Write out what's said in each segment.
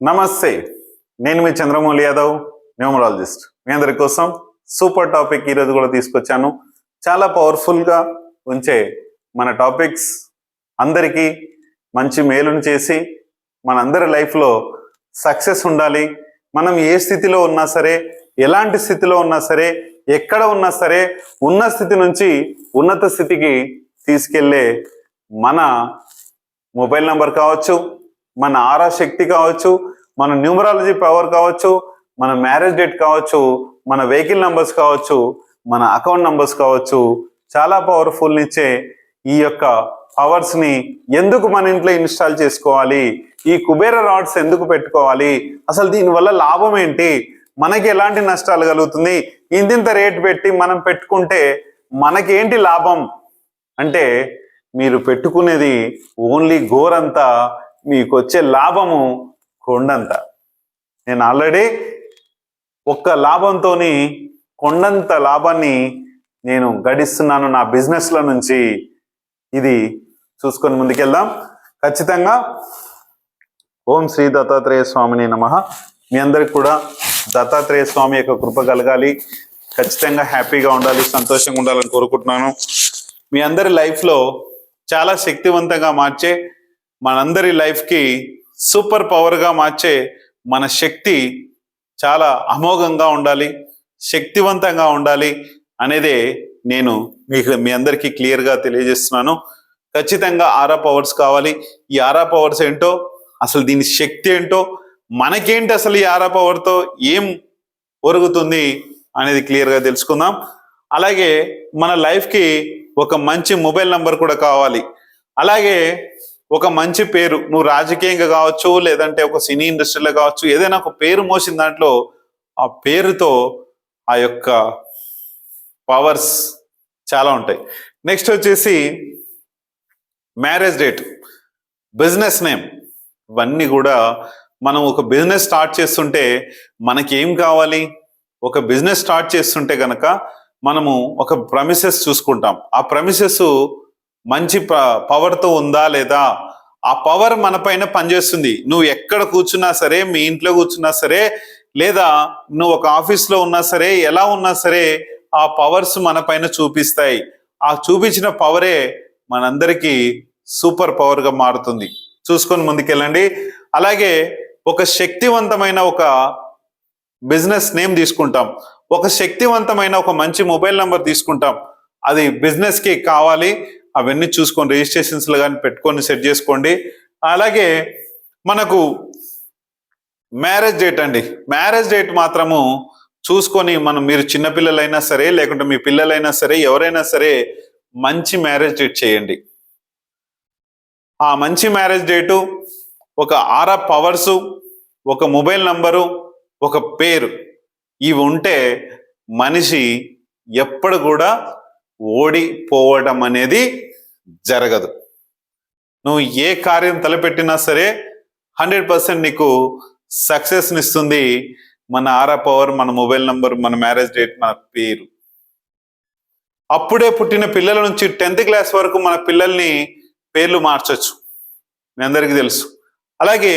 నమస్తే, నేను మీ చంద్రమౌళి యాదవ్, న్యూమరాలజిస్ట్. మీ అందరి కోసం సూపర్ టాపిక్ ఈరోజు కూడా తీసుకొచ్చాను. చాలా పవర్ఫుల్గా ఉంచే మన టాపిక్స్ అందరికీ మంచి మేలును చేసి మనందరి లైఫ్లో సక్సెస్ ఉండాలి. మనం ఏ స్థితిలో ఉన్నా సరే, ఎలాంటి స్థితిలో ఉన్నా సరే, ఎక్కడ ఉన్నా సరే, ఉన్న స్థితి నుంచి ఉన్నత స్థితికి తీసుకెళ్లే మన మొబైల్ నంబర్ కావచ్చు, మన ఆరా శక్తి కావచ్చు, మన న్యూమరాలజీ పవర్ కావచ్చు, మన మ్యారేజ్ డేట్ కావచ్చు, మన వెహికల్ నంబర్స్ కావచ్చు, మన అకౌంట్ నంబర్స్ కావచ్చు, చాలా పవర్ఫుల్ ఇచ్చే ఈ యొక్క పవర్స్ ని ఎందుకు మన ఇంట్లో ఇన్స్టాల్ చేసుకోవాలి, ఈ కుబేర రాడ్స్ ఎందుకు పెట్టుకోవాలి, అసలు దీనివల్ల లాభం ఏంటి, మనకి ఎలాంటి నష్టాలు కలుగుతుంది, ఇంతింత రేట్ పెట్టి మనం పెట్టుకుంటే మనకేంటి లాభం అంటే, మీరు పెట్టుకునేది ఓన్లీ గోరంతా, మీకు వచ్చే లాభము కొండంత. నేను ఆల్రెడీ ఒక్క లాభంతో కొండంత లాభాన్ని నేను గడిస్తున్నాను నా బిజినెస్ల నుంచి. ఇది చూసుకొని ముందుకెళ్దాం. ఖచ్చితంగా ఓం శ్రీ దత్తాత్రేయ స్వామిని నమః. మీ అందరికి కూడా దత్తాత్రేయ స్వామి యొక్క కృప కలగాలి, ఖచ్చితంగా హ్యాపీగా ఉండాలి, సంతోషంగా ఉండాలని కోరుకుంటున్నాను. మీ అందరి లైఫ్లో చాలా శక్తివంతంగా మార్చే, మనందరి లైఫ్కి సూపర్ పవర్గా మార్చే మన శక్తి చాలా అమోఘంగా ఉండాలి, శక్తివంతంగా ఉండాలి అనేదే నేను మీ అందరికీ క్లియర్గా తెలియజేస్తున్నాను. ఖచ్చితంగా ఆరా పవర్స్ కావాలి. ఈ ఆరా పవర్స్ ఏంటో, అసలు దీని శక్తి ఏంటో, మనకేంటి అసలు ఈ ఆరా పవర్తో ఏం ఒరుగుతుంది అనేది క్లియర్గా తెలుసుకుందాం. అలాగే మన లైఫ్కి ఒక మంచి మొబైల్ నంబర్ కూడా కావాలి. అలాగే ఒక మంచి పేరు, నువ్వు రాజకీయంగా కావచ్చు, లేదంటే ఒక సినీ ఇండస్ట్రీలో కావచ్చు, ఏదైనా ఒక పేరు మోసిన దాంట్లో ఆ పేరుతో ఆ యొక్క పవర్స్ చాలా ఉంటాయి. నెక్స్ట్ వచ్చేసి మ్యారేజ్ డేట్, బిజినెస్ నేమ్, ఇవన్నీ కూడా మనం ఒక బిజినెస్ స్టార్ట్ చేస్తుంటే మనకి ఏం కావాలి, ఒక బిజినెస్ స్టార్ట్ చేస్తుంటే కనుక మనము ఒక ప్రమిసెస్ చూసుకుంటాం. ఆ ప్రమిసెస్ మంచి పవర్తో ఉందా లేదా, ఆ పవర్ మన పైన పనిచేస్తుంది. నువ్వు ఎక్కడ కూర్చున్నా సరే, మీ ఇంట్లో కూర్చున్నా సరే, లేదా నువ్వు ఒక ఆఫీస్లో ఉన్నా సరే, ఎలా ఉన్నా సరే, ఆ పవర్స్ మన పైన చూపిస్తాయి. ఆ చూపించిన పవరే మనందరికీ సూపర్ పవర్గా మారుతుంది. చూసుకొని ముందుకెళ్ళండి. అలాగే ఒక శక్తివంతమైన ఒక బిజినెస్ నేమ్ తీసుకుంటాం, ఒక శక్తివంతమైన ఒక మంచి మొబైల్ నంబర్ తీసుకుంటాం. అది బిజినెస్కి కావాలి. అవన్నీ చూసుకొని రిజిస్ట్రేషన్స్లో కానీ పెట్టుకొని సెట్ చేసుకోండి. అలాగే మనకు మ్యారేజ్ డేట్ అండి, మ్యారేజ్ డేట్ మాత్రము చూసుకొని మీరు చిన్నపిల్లలైనా సరే, లేకుంటే మీ పిల్లలైనా సరే, ఎవరైనా సరే మంచి మ్యారేజ్ డేట్ చేయండి. ఆ మంచి మ్యారేజ్ డేటు, ఒక ఆరా పవర్సు, ఒక మొబైల్ నంబరు, ఒక పేరు, ఇవి ఉంటే మనిషి ఎప్పుడు కూడా ఓడిపోవడం అనేది జరగదు. నువ్వు ఏ కార్యం తలపెట్టినా సరే 100% నీకు సక్సెస్ని ఇస్తుంది మన ఆరా పవర్, మన మొబైల్ నంబర్, మన మ్యారేజ్ డేట్, మన పేరు. అప్పుడే పుట్టిన పిల్లల నుంచి 10th క్లాస్ వరకు మన పిల్లల్ని పేర్లు మార్చొచ్చు, మీ అందరికీ తెలుసు. అలాగే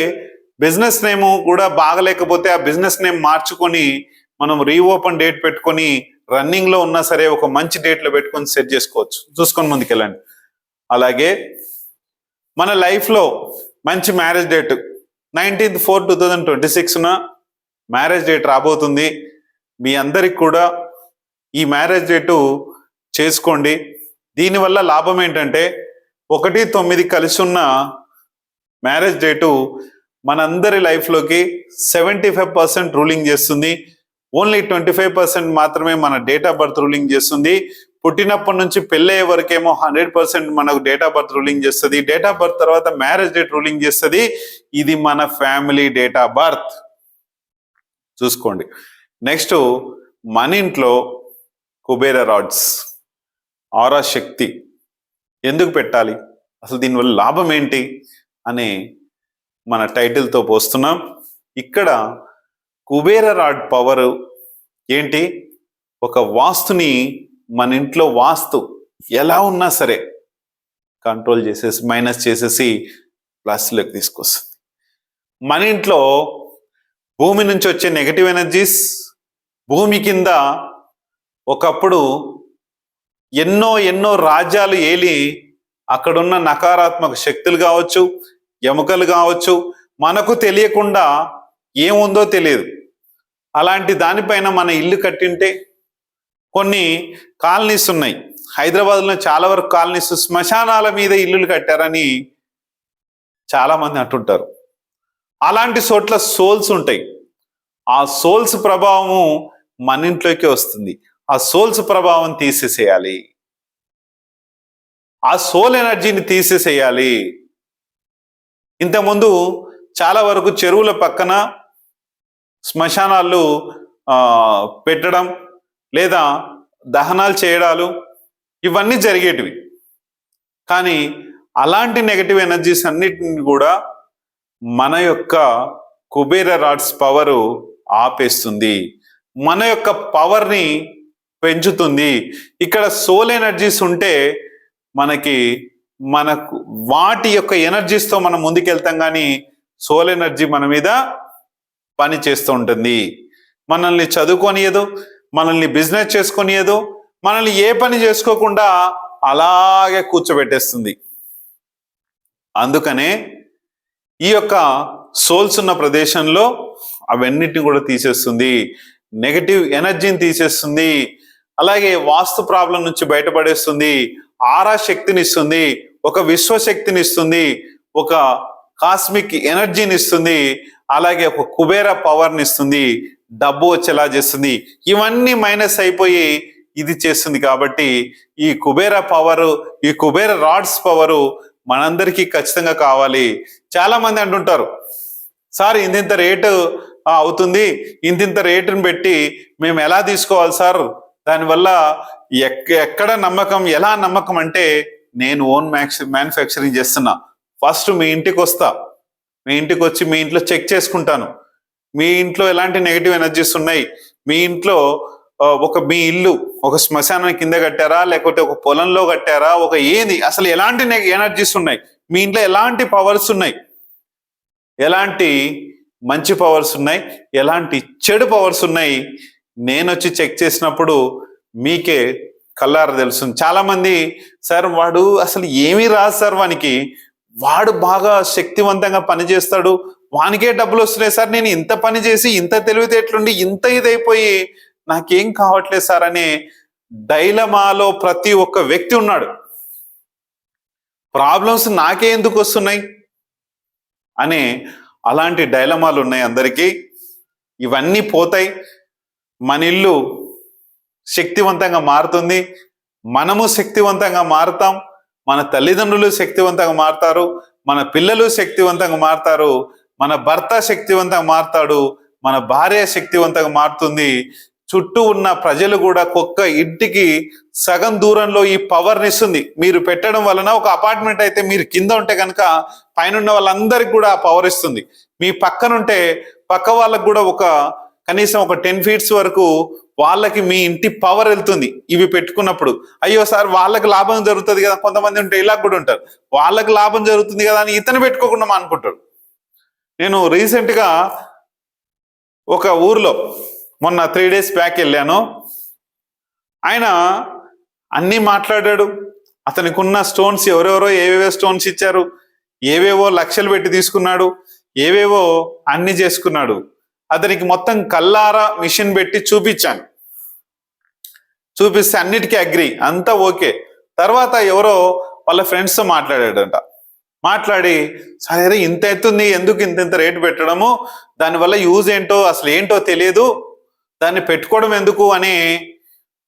బిజినెస్ నేమ్ కూడా బాగలేకపోతే ఆ బిజినెస్ నేమ్ మార్చుకొని మనం రీఓపెన్ డేట్ పెట్టుకొని రన్నింగ్ లో ఉన్నా సరే ఒక మంచి డేట్ లో పెట్టుకొని సెట్ చేసుకోవచ్చు. చూసుకొని ముందుకెళ్ళండి. అలాగే మన లైఫ్ లో మంచి మ్యారేజ్ డేట్ 19/4/2026 మ్యారేజ్ డేట్ రాబోతుంది. మీ అందరికి కూడా ఈ మ్యారేజ్ డేటు చేసుకోండి. దీనివల్ల లాభం ఏంటంటే, 1-9 కలిసి ఉన్న మ్యారేజ్ డేటు మనందరి లైఫ్లోకి 75% రూలింగ్ చేస్తుంది. ఓన్లీ 25% మాత్రమే మన డేట్ ఆఫ్ బర్త్ రూలింగ్ చేస్తుంది. పుట్టినప్పటి నుంచి పెళ్ళయ్యే వరకేమో 100% మనకు డేట్ ఆఫ్ బర్త్ రూలింగ్ చేస్తుంది. డేట్ ఆఫ్ బర్త్ తర్వాత మ్యారేజ్ డేట్ రూలింగ్ చేస్తుంది. ఇది మన ఫ్యామిలీ డేట్ ఆఫ్ బర్త్, చూసుకోండి. నెక్స్ట్, మన ఇంట్లో కుబేర రాడ్స్, ఆరా శక్తి ఎందుకు పెట్టాలి, అసలు దీనివల్ల లాభం ఏంటి అనే మన టైటిల్తో పోస్తున్నాం. ఇక్కడ కుబేర రాడ్ పవర్ ఏంటి, ఒక వాస్తుని మన ఇంట్లో వాస్తు ఎలా ఉన్నా సరే కంట్రోల్ చేసేసి, మైనస్ చేసేసి ప్లస్లోకి తీసుకొస్తుంది. మన ఇంట్లో భూమి నుంచి వచ్చే నెగటివ్ ఎనర్జీస్, భూమి కింద ఒకప్పుడు ఎన్నో ఎన్నో రాజ్యాలు ఏలి అక్కడున్న నకారాత్మక శక్తులు కావచ్చు, ఎముకలు కావచ్చు, మనకు తెలియకుండా ఏముందో తెలియదు. అలాంటి దానిపైన మన ఇల్లు కట్టింటే కొన్ని కాలనీస్ ఉన్నాయి. హైదరాబాద్లో చాలా వరకు కాలనీస్ శ్మశానాల మీద ఇల్లులు కట్టారని చాలా మంది అంటుంటారు. అలాంటి చోట్ల సోల్స్ ఉంటాయి. ఆ సోల్స్ ప్రభావము మన ఇంట్లోకి వస్తుంది. ఆ సోల్స్ ప్రభావం తీసేసేయాలి. ఆ సోల్ ఎనర్జీని తీసేసేయాలి. ఇంతకుముందు చాలా వరకు చెరువుల పక్కన శ్మశానాలు పెట్టడం లేదా దహనాలు చేయడాలు ఇవన్నీ జరిగేటివి. కానీ అలాంటి నెగటివ్ ఎనర్జీస్ అన్నిటిని కూడా మన యొక్క కుబేర రాడ్స్ పవరు ఆపేస్తుంది, మన యొక్క పవర్ని పెంచుతుంది. ఇక్కడ సోల్ ఎనర్జీస్ ఉంటే మనకు వాటి యొక్క ఎనర్జీస్తో మనం ముందుకెళ్తాం, కానీ సోల్ ఎనర్జీ మన మీద పని చేస్తూ ఉంటుంది. మనల్ని చదువుకొనియదు, మనల్ని బిజినెస్ చేసుకొనియదు, మనల్ని ఏ పని చేసుకోకుండా అలాగే కూర్చోబెట్టేస్తుంది. అందుకనే ఈ యొక్క సోల్స్ ఉన్న ప్రదేశంలో అవన్నిటిని కూడా తీసేస్తుంది, నెగటివ్ ఎనర్జీని తీసేస్తుంది. అలాగే వాస్తు ప్రాబ్లం నుంచి బయటపడేస్తుంది, ఆరా శక్తిని ఇస్తుంది, ఒక విశ్వశక్తిని ఇస్తుంది, ఒక కాస్మిక్ ఎనర్జీని ఇస్తుంది, అలాగే ఒక కుబేర పవర్ని ఇస్తుంది, డబ్బు వచ్చేలా చేస్తుంది. ఇవన్నీ మైనస్ అయిపోయి ఇది చేస్తుంది. కాబట్టి ఈ కుబేర పవరు, ఈ కుబేర రాడ్స్ పవరు మనందరికీ ఖచ్చితంగా కావాలి. చాలా మంది అంటుంటారు, సార్ ఇంతింత రేటు అవుతుంది, ఇంతింత రేటుని పెట్టి మేము ఎలా తీసుకోవాలి సార్, దానివల్ల ఎక్కడ నమ్మకం, ఎలా నమ్మకం అంటే నేను ఓన్ మ్యానుఫ్యాక్చరింగ్ చేస్తున్నా. ఫస్ట్ మీ ఇంటికి వస్తా, మీ ఇంటికి వచ్చి మీ ఇంట్లో చెక్ చేసుకుంటాను, మీ ఇంట్లో ఎలాంటి నెగిటివ్ ఎనర్జీస్ ఉన్నాయి, మీ ఇంట్లో మీ ఇల్లు ఒక శ్మశానం కింద కట్టారా, లేకపోతే ఒక పొలంలో కట్టారా, ఒక ఏది అసలు ఎలాంటి ఎనర్జీస్ ఉన్నాయి, మీ ఇంట్లో ఎలాంటి పవర్స్ ఉన్నాయి, ఎలాంటి మంచి పవర్స్ ఉన్నాయి, ఎలాంటి చెడు పవర్స్ ఉన్నాయి, నేను వచ్చి చెక్ చేసినప్పుడు మీకే కల్లార తెలుస్తుంది. చాలా మంది సార్ వాడు అసలు ఏమీ రాదు సార్, వాడు బాగా శక్తివంతంగా పనిచేస్తాడు, వానికే డబ్బులు వస్తున్నాయి సార్, నేను ఇంత పని చేసి ఇంత తెలివితేటలుండి ఇంత ఇదైపోయి నాకేం కావట్లేదు సార్ అనే డైలమాలో ప్రతి ఒక్క వ్యక్తి ఉన్నాడు. ప్రాబ్లమ్స్ నాకే ఎందుకు వస్తున్నాయి అనే అలాంటి డైలమాలు ఉన్నాయి అందరికీ. ఇవన్నీ పోతాయి, మన ఇల్లు శక్తివంతంగా మారుతుంది, మనము శక్తివంతంగా మారుతాం, మన తల్లిదండ్రులు శక్తివంతంగా మారుతారు, మన పిల్లలు శక్తివంతంగా మారుతారు, మన భర్త శక్తివంతంగా మారుతాడు, మన భార్య శక్తివంతంగా మారుతుంది. చుట్టూ ఉన్న ప్రజలు కూడా ఒక్క ఇంటికి సగం దూరంలో ఈ పవర్ని ఇస్తుంది. మీరు పెట్టడం వలన ఒక అపార్ట్మెంట్ అయితే మీరు కింద ఉంటే కనుక పైన ఉన్న వాళ్ళందరికీ కూడా ఆ పవర్ ఇస్తుంది. మీ పక్కనుంటే పక్క వాళ్ళకు కూడా కనీసం ఒక 10 feet వరకు వాళ్ళకి మీ ఇంటి పవర్ వెళ్తుంది ఇవి పెట్టుకున్నప్పుడు. అయ్యో సార్ వాళ్ళకి లాభం జరుగుతుంది కదా, కొంతమంది ఉంటే ఇలా కూడా ఉంటారు, వాళ్ళకి లాభం జరుగుతుంది కదా అని ఇతను పెట్టుకోకుండా అనుకుంటాడు. నేను రీసెంట్గా ఒక ఊర్లో మొన్న 3 days బ్యాక్ వెళ్ళాను. ఆయన అన్నీ మాట్లాడాడు, అతనికి ఉన్న స్టోన్స్ ఎవరెవరో ఏవేవో స్టోన్స్ ఇచ్చారు, ఏవేవో లక్షలు పెట్టి తీసుకున్నాడు, ఏవేవో అన్ని చేసుకున్నాడు. అతనికి మొత్తం కల్లారా మిషన్ పెట్టి చూపించాను, చూపిస్తే అన్నిటికీ అగ్రి, అంతా ఓకే. తర్వాత ఎవరో వాళ్ళ ఫ్రెండ్స్తో మాట్లాడాడంట. మాట్లాడి సరే ఇంత ఎత్తుంది, ఎందుకు ఇంత రేటు పెట్టడము, దానివల్ల యూజ్ ఏంటో అసలు ఏంటో తెలియదు, దాన్ని పెట్టుకోవడం ఎందుకు అని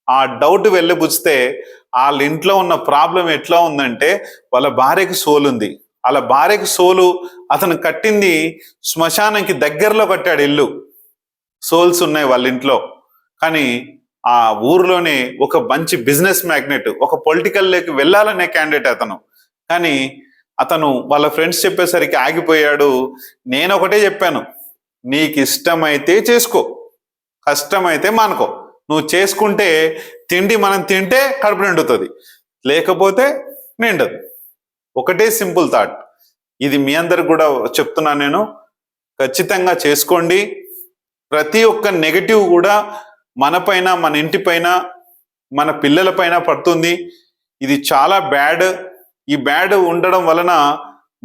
ఆ డౌట్ వెళ్ళబుచ్చితే వాళ్ళ ఇంట్లో ఉన్న ప్రాబ్లం ఎట్లా ఉందంటే వాళ్ళ భార్యకి సోలు ఉంది. వాళ్ళ భార్యకి సోలు, అతను కట్టింది శ్మశానానికి దగ్గరలో కట్టాడు ఇల్లు, సోల్స్ ఉన్నాయి వాళ్ళ ఇంట్లో. కానీ ఆ ఊర్లోనే ఒక మంచి బిజినెస్ మ్యాగ్నెట్, ఒక పొలిటికల్లోకి వెళ్ళాలనే క్యాండిడేట్ అతను. కానీ అతను వాళ్ళ ఫ్రెండ్స్ చెప్పేసరికి ఆగిపోయాడు. నేను ఒకటే చెప్పాను, నీకు ఇష్టమైతే చేసుకో, కష్టమైతే మానుకో. నువ్వు చేసుకుంటే తిండి మనం తింటే కడుపు నిండుతుంది, లేకపోతే నిండదు. ఒకటే సింపుల్ థాట్. ఇది మీ అందరికి కూడా చెప్తున్నాను నేను. ఖచ్చితంగా చేసుకోండి. ప్రతి ఒక్క నెగటివ్ కూడా మన పైన, మన ఇంటి పైన, మన పిల్లల పైన పడుతుంది. ఇది చాలా బ్యాడ్. ఈ బ్యాడ్ ఉండడం వలన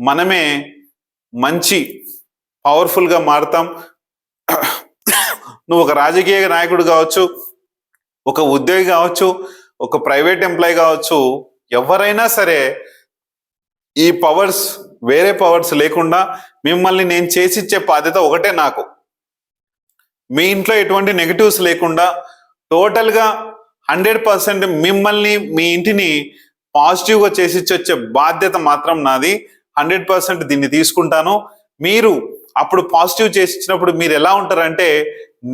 మనమే మంచి పవర్ఫుల్గా మారుతాం. నువ్వు ఒక రాజకీయ నాయకుడు కావచ్చు, ఒక ఉద్యోగి కావచ్చు, ఒక ప్రైవేట్ ఎంప్లాయీ కావచ్చు, ఎవరైనా సరే ఈ పవర్స్, వేరే పవర్స్ లేకుండా మిమ్మల్ని నేను చేసిచ్చే బాధ్యత ఒకటే నాకు. మీ ఇంట్లో ఎటువంటి నెగటివ్స్ లేకుండా టోటల్గా 100% మిమ్మల్ని, మీ ఇంటిని పాజిటివ్గా చేసిచ్చొచ్చే బాధ్యత మాత్రం నాది. 100% దీన్ని తీసుకుంటాను. మీరు అప్పుడు పాజిటివ్ చేసి ఇచ్చినప్పుడు మీరు ఎలా ఉంటారంటే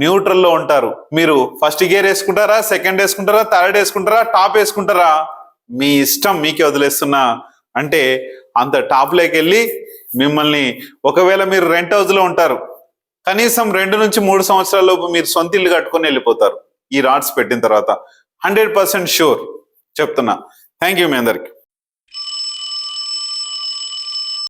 న్యూట్రల్లో ఉంటారు. మీరు ఫస్ట్ గేర్ వేసుకుంటారా, సెకండ్ వేసుకుంటారా, థర్డ్ వేసుకుంటారా, టాప్ వేసుకుంటారా, మీ ఇష్టం, మీకే వదిలేస్తున్నా. అంటే అంత టాప్లోకి వెళ్ళి మిమ్మల్ని, ఒకవేళ మీరు రెంట్ హౌస్లో ఉంటారు, కనీసం 2 నుంచి 3 సంవత్సరాల లోపు మీరు సొంత ఇల్లు కట్టుకొని వెళ్ళిపోతారు ఈ రాడ్స్ పెట్టిన తర్వాత. 100% షూర్ చెప్తున్నా. థ్యాంక్ యూ మీ అందరికి.